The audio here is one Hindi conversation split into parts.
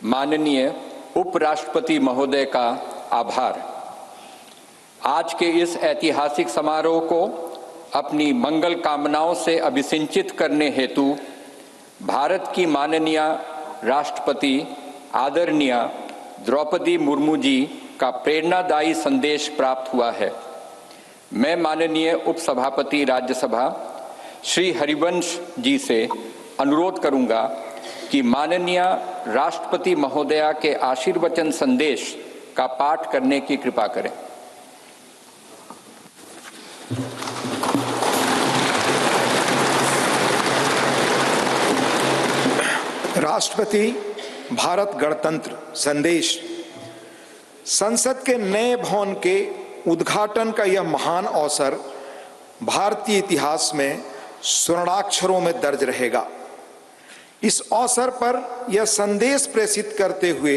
माननीय उपराष्ट्रपति महोदय का आभार। आज के इस ऐतिहासिक समारोह को अपनी मंगल कामनाओं से अभिसिंचित करने हेतु भारत की माननीय राष्ट्रपति आदरणीय द्रौपदी मुर्मू जी का प्रेरणादायी संदेश प्राप्त हुआ है। मैं माननीय उपसभापति राज्यसभा श्री हरिवंश जी से अनुरोध करूंगा कि माननीय राष्ट्रपति महोदया के आशीर्वचन संदेश का पाठ करने की कृपा करें। राष्ट्रपति भारत गणतंत्र संदेश। संसद के नए भवन के उद्घाटन का यह महान अवसर भारतीय इतिहास में स्वर्णाक्षरों में दर्ज रहेगा। इस अवसर पर यह संदेश प्रेषित करते हुए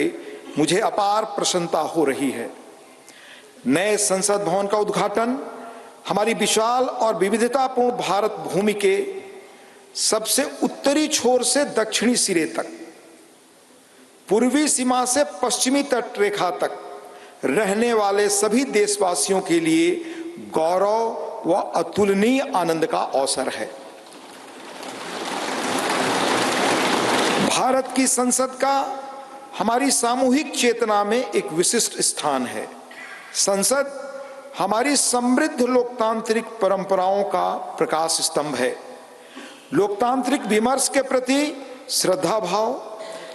मुझे अपार प्रसन्नता हो रही है। नए संसद भवन का उद्घाटन हमारी विशाल और विविधतापूर्ण भारत भूमि के सबसे उत्तरी छोर से दक्षिणी सिरे तक, पूर्वी सीमा से पश्चिमी तट रेखा तक रहने वाले सभी देशवासियों के लिए गौरव व अतुलनीय आनंद का अवसर है। भारत की संसद का हमारी सामूहिक चेतना में एक विशिष्ट स्थान है। संसद हमारी समृद्ध लोकतांत्रिक परंपराओं का प्रकाश स्तंभ है। लोकतांत्रिक विमर्श के प्रति श्रद्धा भाव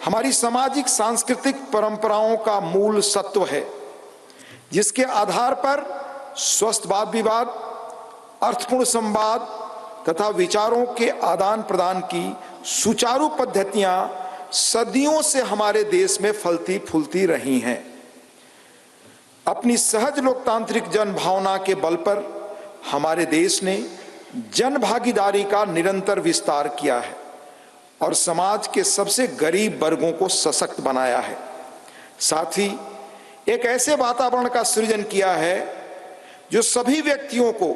हमारी सामाजिक सांस्कृतिक परंपराओं का मूल सत्व है, जिसके आधार पर स्वस्थ वाद विवाद, अर्थपूर्ण संवाद तथा विचारों के आदान प्रदान की सुचारू पद्धतियां सदियों से हमारे देश में फलती फूलती रही हैं। अपनी सहज लोकतांत्रिक जन भावना के बल पर हमारे देश ने जन भागीदारी का निरंतर विस्तार किया है और समाज के सबसे गरीब वर्गों को सशक्त बनाया है। साथ ही एक ऐसे वातावरण का सृजन किया है जो सभी व्यक्तियों को,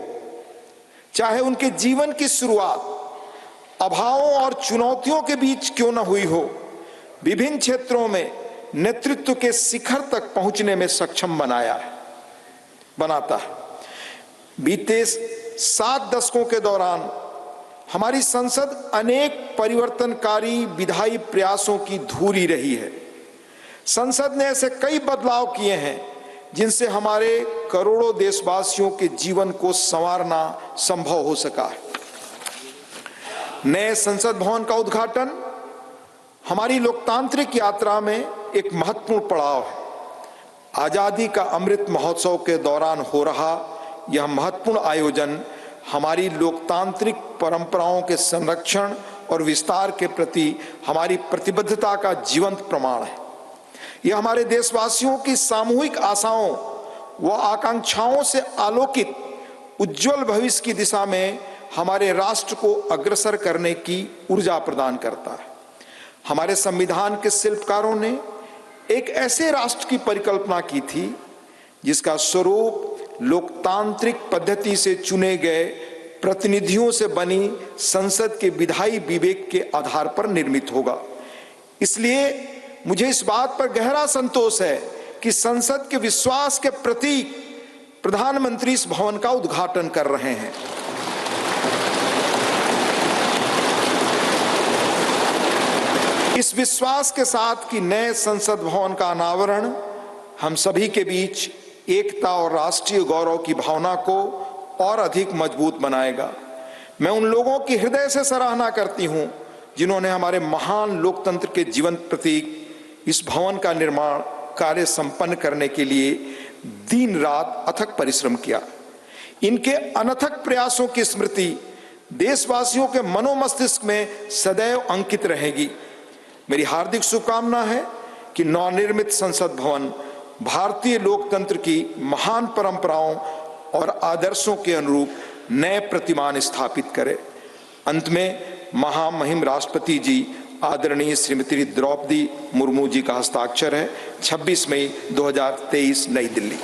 चाहे उनके जीवन की शुरुआत अभावों और चुनौतियों के बीच क्यों न हुई हो, विभिन्न क्षेत्रों में नेतृत्व के शिखर तक पहुंचने में सक्षम बनाता है। बीते 7 दशकों के दौरान हमारी संसद अनेक परिवर्तनकारी विधायी प्रयासों की धूरी रही है। संसद ने ऐसे कई बदलाव किए हैं जिनसे हमारे करोड़ों देशवासियों के जीवन को संवारना संभव हो सका है। नए संसद भवन का उद्घाटन हमारी लोकतांत्रिक यात्रा में एक महत्वपूर्ण पड़ाव है। आजादी का अमृत महोत्सव के दौरान हो रहा यह महत्वपूर्ण आयोजन हमारी लोकतांत्रिक परंपराओं के संरक्षण और विस्तार के प्रति हमारी प्रतिबद्धता का जीवंत प्रमाण है। यह हमारे देशवासियों की सामूहिक आशाओं व आकांक्षाओं से आलोकित उज्जवल भविष्य की दिशा में हमारे राष्ट्र को अग्रसर करने की ऊर्जा प्रदान करता है। हमारे संविधान के शिल्पकारों ने एक ऐसे राष्ट्र की परिकल्पना की थी जिसका स्वरूप लोकतांत्रिक पद्धति से चुने गए प्रतिनिधियों से बनी संसद के विधायी विवेक के आधार पर निर्मित होगा। इसलिए मुझे इस बात पर गहरा संतोष है कि संसद के विश्वास के प्रतीक प्रधानमंत्री इस भवन का उद्घाटन कर रहे हैं। इस विश्वास के साथ कि नए संसद भवन का अनावरण हम सभी के बीच एकता और राष्ट्रीय गौरव की भावना को और अधिक मजबूत बनाएगा। मैं उन लोगों की हृदय से सराहना करती हूं जिन्होंने हमारे महान लोकतंत्र के जीवंत प्रतीक इस भवन का निर्माण कार्य संपन्न करने के लिए दिन रात अथक परिश्रम किया। इनके अनथक प्रयासों की स्मृति देशवासियों के मनोमस्तिष्क में सदैव अंकित रहेगी। मेरी हार्दिक शुभकामना है कि नवनिर्मित संसद भवन भारतीय लोकतंत्र की महान परंपराओं और आदर्शों के अनुरूप नए प्रतिमान स्थापित करे। अंत में महामहिम राष्ट्रपति जी आदरणीय श्रीमती द्रौपदी मुर्मू जी का हस्ताक्षर है। 26 मई 2023 नई दिल्ली।